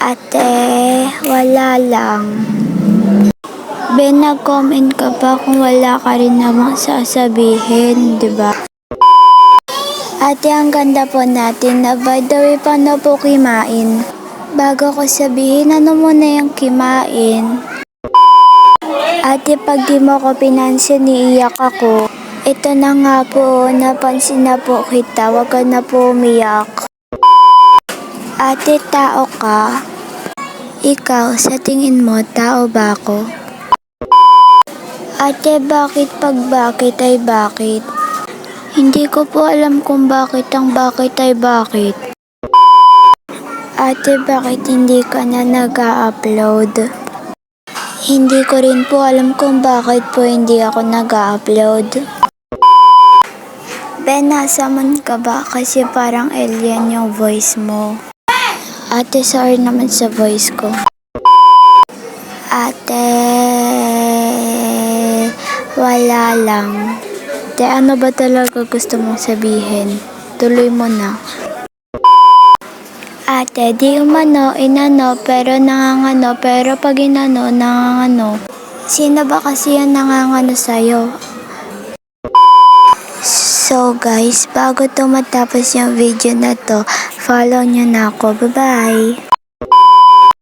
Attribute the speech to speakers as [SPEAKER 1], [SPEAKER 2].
[SPEAKER 1] Ate, wala lang. Ben, nag-comment ka pa kung wala ka rin namang sasabihin, di ba? Ate, ang ganda po natin na by the way, paano po kimain? Bago ko sabihin, ano muna yung kimain? Ate, pag di mo ko pinansin, iiyak ako. Ito na nga po, napansin na po kita, wag ka na po umiyak. Ate, tao ka? Ikaw, sa tingin mo, tao ba ako? Ate, bakit pag bakit ay bakit? Hindi ko po alam kung bakit ang bakit ay bakit. Ate, bakit hindi ka na nag-a-upload? Hindi ko rin po alam kung bakit po hindi ako nag-a-upload. Ben, nasa moon ka ba? Kasi parang alien yung voice mo. Ate, sorry naman sa voice ko. Ate, wala lang. Ate, ano ba talaga gusto mong sabihin? Tuloy mo na. Ate, di umano, inano, pero nangangano, pero pag inano, nangangano. Sino ba kasi yung nangangano sa'yo? So guys, bago to matapos yung video na to, follow nyo na ako. Bye-bye!